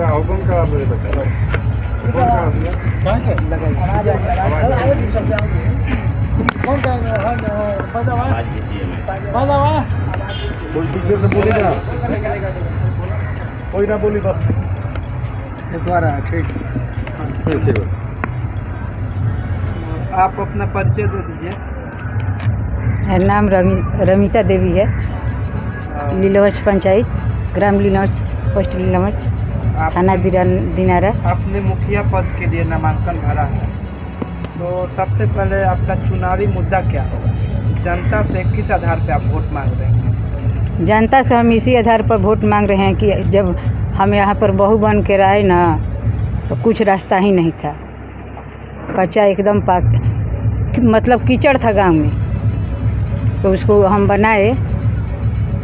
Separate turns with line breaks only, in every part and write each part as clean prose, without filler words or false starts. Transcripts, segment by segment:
हुकुम का मुझे बताओ। कोई ना बोली बस
द्वारा ठीक।
ठीक है।
आप अपना परिचय दे दीजिए।
मेरा नाम रमिता देवी है। लीलावंश पंचायत, ग्राम लीलावंश, पोस्ट लीलावंश, थाना दिनारा।
आपने मुखिया पद के लिए नामांकन भरा है, तो सबसे पहले आपका चुनावी मुद्दा क्या होगा? जनता से किस आधार पर आप वोट मांग रहे हैं?
जनता से हम इसी आधार पर वोट मांग रहे हैं कि जब हम यहाँ पर बहू बन के आए ना, तो कुछ रास्ता ही नहीं था, कच्चा एकदम मतलब कीचड़ था गांव में, तो उसको हम बनाए।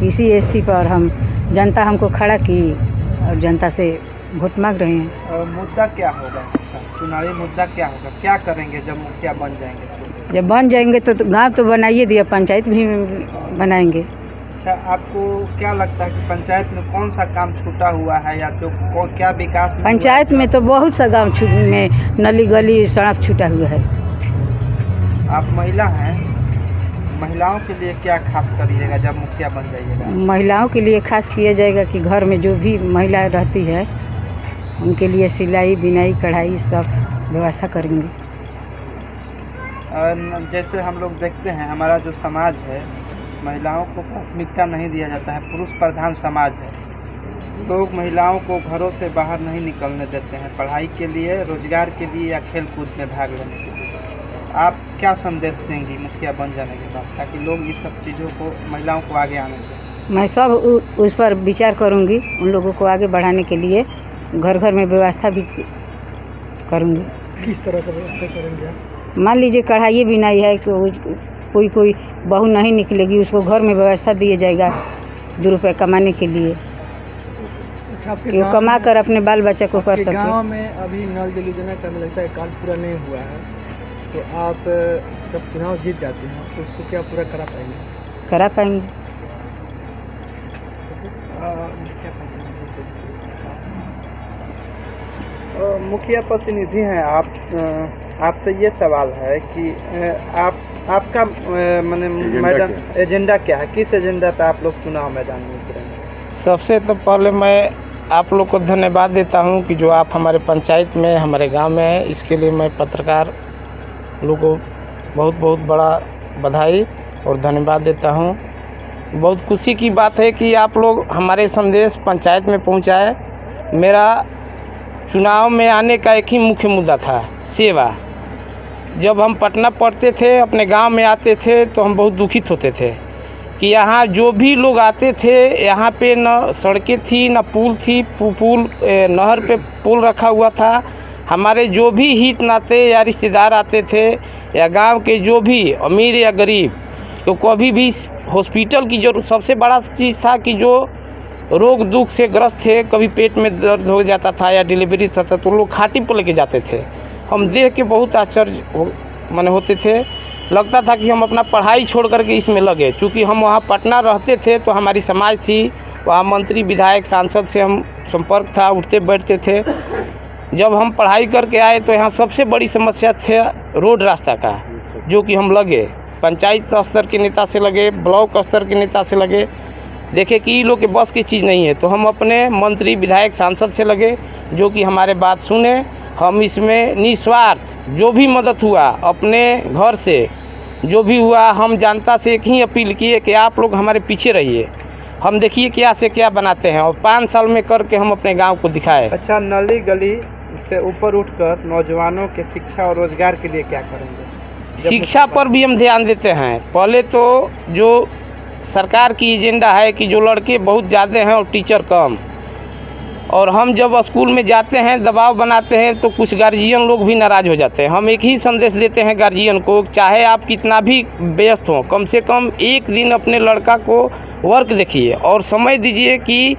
इसी एससी पर हम जनता हमको खड़ा की और जनता से वोट मांग रहे हैं।
मुद्दा क्या होगा? चुनावी मुद्दा क्या होगा? क्या करेंगे जब मुखिया बन जाएंगे?
जब बन जाएंगे तो गांव तो बना ही दिया, पंचायत भी बनाएंगे।
अच्छा, आपको क्या लगता है कि पंचायत में कौन सा काम छूटा हुआ है या जो क्या विकास?
पंचायत में तो बहुत सा गांव में नली गली सड़क छूटा हुआ है।
आप महिला हैं, महिलाओं के लिए क्या खास करिएगा जब मुखिया बन जाइएगा?
महिलाओं के लिए खास किया जाएगा कि घर में जो भी महिलाएं रहती है उनके लिए सिलाई बिनाई कढ़ाई सब व्यवस्था करेंगे।
जैसे हम लोग देखते हैं हमारा जो समाज है, महिलाओं को प्राथमिकता नहीं दिया जाता है, पुरुष प्रधान समाज है। लोग महिलाओं को घरों से बाहर नहीं निकलने देते हैं, पढ़ाई के लिए, रोजगार के लिए या खेल कूद में भाग लेने के लिए। आप क्या संदेश देंगी मुखिया बन जाने के बाद, ताकि लोग इस सब चीज़ों को, महिलाओं को आगे आने दें?
मैं सब उस पर विचार करूंगी, उन लोगों को आगे बढ़ाने के लिए घर घर में व्यवस्था भी करूंगी।
किस तरह का व्यवस्था करेंगे?
मान लीजिए कढ़ाई बिनाई है, कोई बहू नहीं निकलेगी, उसको घर में व्यवस्था दिया जाएगा 2 रुपये कमाने के लिए, कि वो कमा कर अपने बाल बच्चा को कर सके।
गाँव में अभी नल जल योजना का लगता है कार्य पूरा नहीं हुआ है, तो आप जब चुनाव जीत जाते हैं तो उसको क्या पूरा करा पाएंगे?
करा पाएंगे।
मुखिया प्रतिनिधि हैं आप, आपसे ये सवाल है कि आपका मैदान एजेंडा क्या है? किस एजेंडा पे आप लोग चुनाव मैदान में उतरेंगे?
सबसे तो पहले मैं आप लोग को धन्यवाद देता हूं कि जो आप हमारे पंचायत में, हमारे गांव में हैं, इसके लिए मैं पत्रकार लोगों को बहुत बहुत बड़ा बधाई और धन्यवाद देता हूं। बहुत खुशी की बात है कि आप लोग हमारे संदेश पंचायत में पहुंचाए। मेरा चुनाव में आने का एक ही मुख्य मुद्दा था, सेवा। जब हम पटना पढ़ते थे, अपने गांव में आते थे, तो हम बहुत दुखित होते थे कि यहाँ जो भी लोग आते थे, यहाँ पे न सड़कें थी, न पुल थी, नहर पे पुल रखा हुआ था। हमारे जो भी हित नाते या रिश्तेदार आते थे, या गांव के जो भी अमीर या गरीब, तो कभी भी हॉस्पिटल की जो सबसे बड़ा चीज़ था कि जो रोग दुख से ग्रस्त थे, कभी पेट में दर्द हो जाता था या डिलीवरी था, तो लोग खाटी पर लेके जाते थे। हम देख के बहुत आश्चर्य माने होते थे, लगता था कि हम अपना पढ़ाई छोड़ करके इसमें लगे। चूँकि हम वहाँ पटना रहते थे, तो हमारी समाज थी, वहाँ मंत्री विधायक सांसद से हम संपर्क था, उठते बैठते थे। जब हम पढ़ाई करके आए तो यहाँ सबसे बड़ी समस्या थे रोड रास्ता का, जो कि हम लगे, पंचायत स्तर के नेता से लगे, ब्लॉक स्तर के नेता से लगे, देखे कि ये लोग के बस की चीज़ नहीं है, तो हम अपने मंत्री विधायक सांसद से लगे, जो कि हमारे बात सुने। हम इसमें निस्वार्थ जो भी मदद हुआ, अपने घर से जो भी हुआ, हम जनता से एक ही अपील किए कि आप लोग हमारे पीछे रहिए, हम देखिए क्या से क्या बनाते हैं, और 5 साल में करके हम अपने गांव को दिखाए।
अच्छा, नली गली से ऊपर उठकर नौजवानों के शिक्षा और रोजगार के लिए क्या करेंगे?
शिक्षा पर भी हम ध्यान देते हैं। पहले तो जो सरकार की एजेंडा है कि जो लड़के बहुत ज़्यादा हैं और टीचर कम, और हम जब स्कूल में जाते हैं दबाव बनाते हैं तो कुछ गार्जियन लोग भी नाराज़ हो जाते हैं। हम एक ही संदेश देते हैं गार्जियन को, चाहे आप कितना भी व्यस्त हों, कम से कम एक दिन अपने लड़का को वर्क देखिए और समय दीजिए कि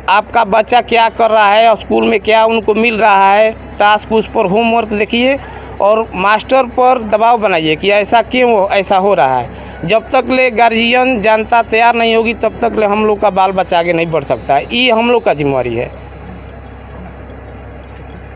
आपका बच्चा क्या कर रहा है, स्कूल में क्या उनको मिल रहा है टास्क, उस पर होमवर्क देखिए, और मास्टर पर दबाव बनाइए कि ऐसा क्यों ऐसा हो रहा है। जब तक ले गार्जियन जनता तैयार नहीं होगी, तब तक ले हम लोग का बाल बच्चा आगे नहीं बढ़ सकता है। ये हम लोग का जिम्मेवारी है।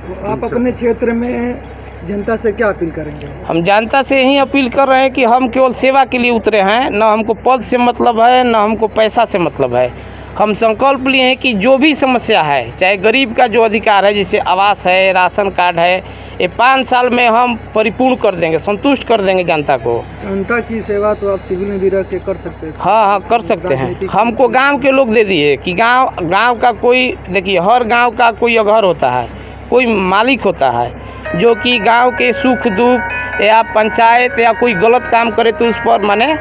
तो आप अपने क्षेत्र में जनता से क्या अपील करेंगे?
हम जनता से यही अपील कर रहे हैं कि हम केवल सेवा के लिए उतरे हैं, न हमको पद से मतलब है, न हमको पैसा से मतलब है। हम संकल्प लिए हैं कि जो भी समस्या है, चाहे गरीब का जो अधिकार है, जैसे आवास है, राशन कार्ड है, ये 5 साल में हम परिपूर्ण कर देंगे, संतुष्ट कर देंगे जनता को।
जनता की सेवा तो आप सिविल में भी रह के कर सकते हैं।
हाँ, कर सकते हैं। हमको गांव के लोग दे दिए कि गांव का कोई, देखिए हर गांव का कोई अघर होता है, कोई मालिक होता है जो कि गांव के सुख दुख या पंचायत या कोई गलत काम करे तो उस पर माने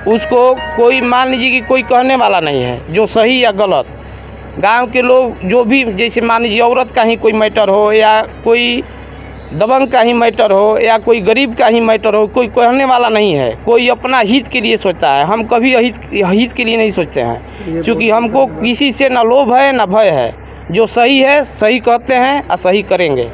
उसको कोई मान लीजिए कि कोई कहने वाला नहीं है जो सही या गलत। गांव के लोग जो भी, जैसे मान लीजिए औरत का ही कोई मैटर हो या कोई दबंग का ही मैटर हो या कोई गरीब का ही मैटर हो, कोई कहने वाला नहीं है। कोई अपना हित के लिए सोचता है, हम कभी हित के लिए नहीं सोचते हैं, क्योंकि हमको किसी से न लोभ है न भय है। जो सही है सही कहते हैं और सही करेंगे।